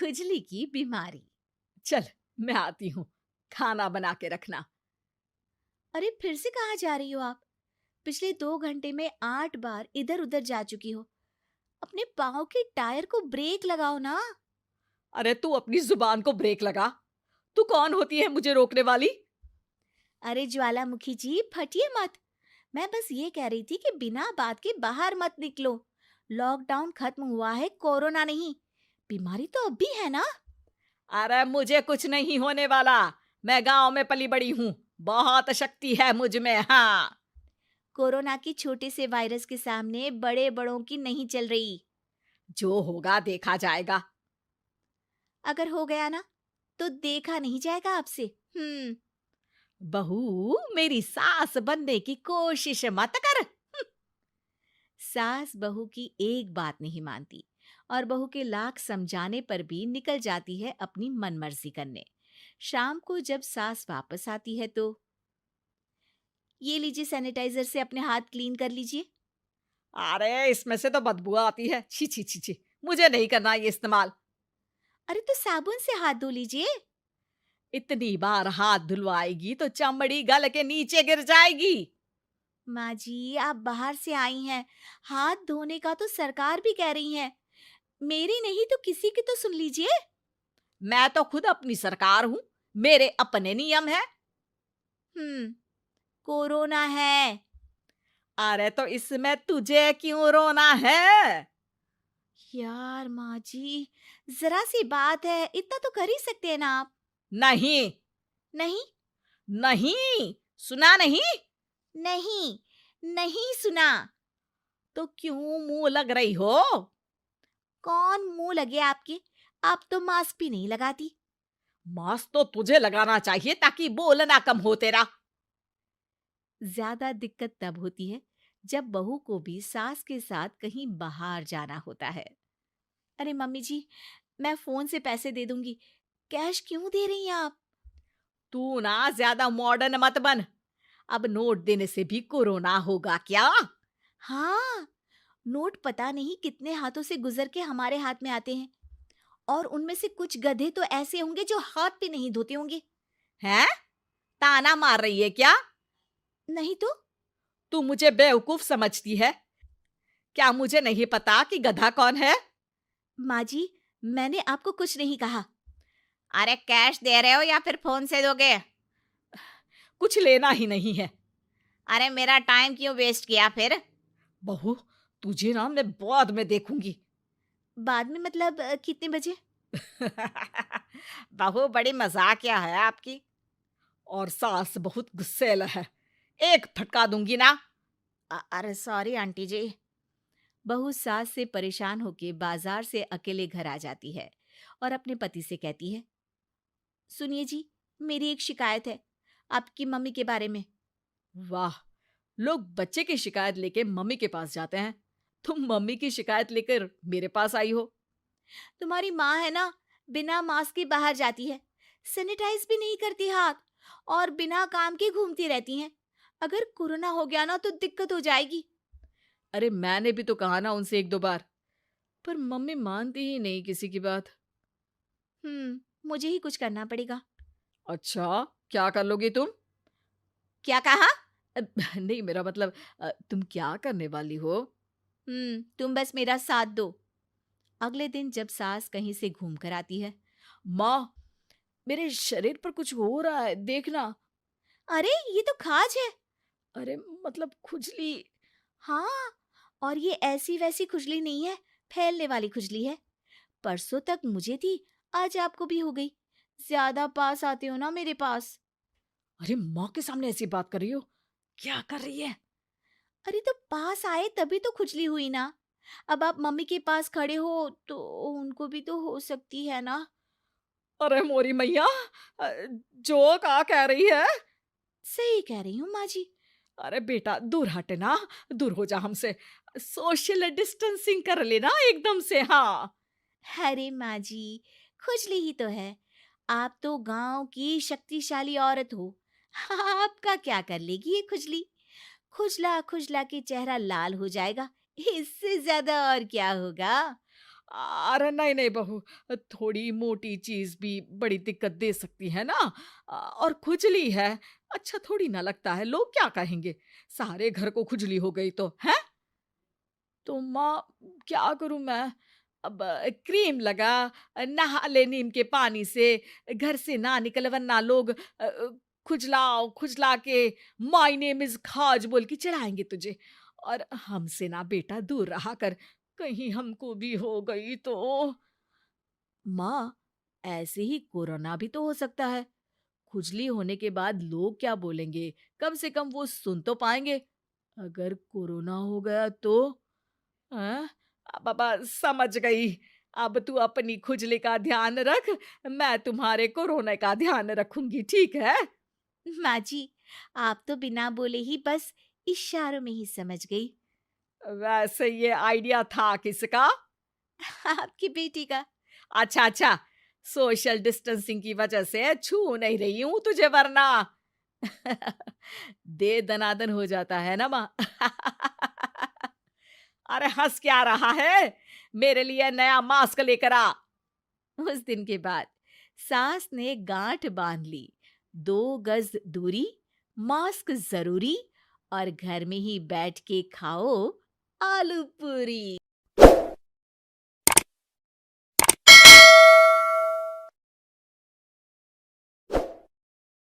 खुजली की बीमारी। चल, मैं आती हूँ, खाना बना के रखना। अरे फिर से कहाँ जा रही हो आप? पिछले 2 घंटे में 8 बार इधर उधर जा चुकी हो। अपने पाँव के टायर को ब्रेक लगाओ ना। अरे तू अपनी जुबान को ब्रेक लगा। तू कौन होती है मुझे रोकने वाली? अरे ज्वालामुखी जी, फटिए मत। मैं बस ये कह रही थी कि बिना बात के बाहर मत निकलो। लॉकडाउन खत्म हुआ है, कोरोना नहीं। बीमारी तो अब भी है ना। अरे मुझे कुछ नहीं होने वाला। मैं गांव में पली बड़ी हूँ। बहुत शक्ति है मुझ में। हाँ। कोरोना की छोटे से वायरस के सामने बड़े बड़ों की नहीं चल रही। जो होगा देखा जाएगा। अगर हो गया ना, तो देखा नहीं जाएगा आपसे। बहू, मेरी सास बनने की कोशिश मत कर। सास बहू की एक बात नहीं मानती और बहू के लाख समझाने पर भी निकल जाती है अपनी मनमर्जी करने। शाम को जब सास वापस आती है तो ये लीजिए, सैनिटाइजर से अपने हाथ क्लीन कर लीजिए। अरे इसमें से तो बदबू आती है। छी छी छी छी। मुझे नहीं करना ये इस्तेमाल। अरे तो साबुन से हाथ धो लीजिए। इतनी बार हाथ धुलवाएगी तो चमड़ी गल के नीचे गिर जाएगी। माँ जी, आप बाहर से आई हैं, हाथ धोने का तो सरकार भी कह रही है। मेरी नहीं तो किसी की तो सुन लीजिए। मैं तो खुद अपनी सरकार हूँ। मेरे अपने नियम है। हम्म कोरोना है। अरे तो इसमें तुझे क्यों रोना है? यार माँ जी, जरा सी बात है, इतना तो कर ही सकते हैं ना आप। नहीं। नहीं। नहीं। सुना नहीं? नहीं। नहीं सुना। तो क्यों मुंह लग रही हो? कौन मुंह लगे आपके? आप तो मास्क भी नहीं लगाती। मास्क तो तुझे लगाना चाहिए ताकि बोलना कम हो तेरा। ज्यादा दिक्कत तब होती है जब बहू को भी सास के साथ कहीं बाहर जाना होता है। अरे मम्मी जी, मैं फोन से पैसे दे दूंगी। कैश क्यों दे रही हैं आप? तू ना ज्यादा मॉडर्न मत बन। अब नोट देने से भी कोरोना होगा क्या? हाँ, नोट पता नहीं कितने हाथों से गुजर के हमारे हाथ में आते हैं, और उनमें से कुछ गधे तो ऐसे होंगे जो हाथ भी नहीं धोते होंगे। हैं? ताना मार रही है क्या? नहीं तो। तू मुझे बेवकूफ समझती है? क्या मुझे नहीं पता कि गधा कौन है? माँ जी, मैंने आपको कुछ नहीं कहा। अरे कैश दे रहे हो या फिर फोन से दोगे? कुछ लेना ही नहीं है। अरे मेरा टाइम क्यों वेस्ट किया फिर? बहू, तुझे ना मैं बाद में देखूंगी। बाद में मतलब कितने बजे? बहू बड़ी मजाकिया है आपकी। और सास बहुत गुस्सैल है। एक फटका दूंगी ना। अरे सॉरी आंटी जी। बहू सास से परेशान होके बाजार से अकेले घर आ जाती है और अपने पति से कहती है, सुनिए जी, मेरी एक शिकायत है आपकी मम्मी के बारे में। वाह, लोग बच्चे की शिकायत लेके मम्मी के पास जाते हैं। तुम मम्मी की शिकायत लेकर मेरे पास आई हो। तुम्हारी माँ है ना, बिना मास्क के बाहर जाती है, सैनिटाइज भी नहीं करती हाथ, और बिना काम के घूमती रहती हैं। अगर कोरोना हो गया ना तो दिक्कत हो जाएगी। अरे मैंने भी तो कहा ना उनसे एक दो बार, पर मम्मी मानती ही नहीं किसी की बात। मुझे ही कुछ करना पड़ेगा। अच्छा, क्या कर लोगी तुम? क्या कहा? नहीं, मेरा मतलब तुम क्या करने वाली हो? तुम बस मेरा साथ दो। अगले दिन जब सास कहीं से घूम कर आती है। माँ, मेरे शरीर पर कुछ हो रहा है, देखना। अरे ये तो खाज है। अरे मतलब खुजली। हाँ, और ये ऐसी वैसी खुजली नहीं है, फैलने वाली खुजली है। परसों तक मुझे थी, आज आपको भी हो गई। ज्यादा पास आते हो ना मेरे पास। अरे माँ के सामने ऐसी बात कर रही हो? क्या कर रही है? अरे तो पास आए तभी तो खुजली हुई ना। अब आप मम्मी के पास खड़े हो तो उनको भी तो हो सकती है ना। अरे मोरी मैया, अ, जो का कह रही है? सही कह रही हूँ माँ जी। अरे बेटा दूर हट ना। दूर हो जा हमसे। सोशल डिस्टेंसिंग कर लेना एकदम से। हाँ। अरे माँ जी, खुजली ही तो है। आप तो गांव की शक्तिशाली औरत हो। आपका क्या कर लेगी ये खुजली? खुजला खुजला के चेहरा लाल हो जाएगा, इससे ज्यादा और क्या होगा? अरे नहीं नहीं बहू, थोड़ी मोटी चीज भी बड़ी दिक्कत दे सकती है ना। और खुजली है, अच्छा थोड़ी ना लगता है, लोग क्या कहेंगे, सारे घर को खुजली हो गई तो है। तो माँ, क्या करूं मैं? अब क्रीम लगा, नहा ले नीम के पानी से, घर से ना निकल वरना लोग खुजलाओ खुजला के माय नेम इज खाज बोल के चढ़ाएंगे तुझे। और हमसे ना बेटा दूर रहा कर, कहीं हमको भी हो गई तो। माँ, ऐसे ही कोरोना भी तो हो सकता है। खुजली होने के बाद लोग क्या बोलेंगे, कम से कम वो सुन तो पाएंगे। अगर कोरोना हो गया तो? हाँ, बाबा समझ गई। अब तू अपनी खुजली का ध्यान रख, मैं तुम्हारे कोरोना का ध्यान रखूंगी, ठीक है। माँ जी, आप तो बिना बोले ही बस इशारों में ही समझ गई। वैसे ये आइडिया था किसका? आपकी बेटी का। अच्छा अच्छा, सोशल डिस्टेंसिंग की वजह से छू नहीं रही हूं तुझे वरना। दे दनादन हो जाता है ना माँ। अरे हंस क्या रहा है, मेरे लिए नया मास्क लेकर आ। उस दिन के बाद सास ने गांठ बांध ली। 2 गज दूरी, मास्क जरूरी, और घर में ही बैठ के खाओ आलू पूरी।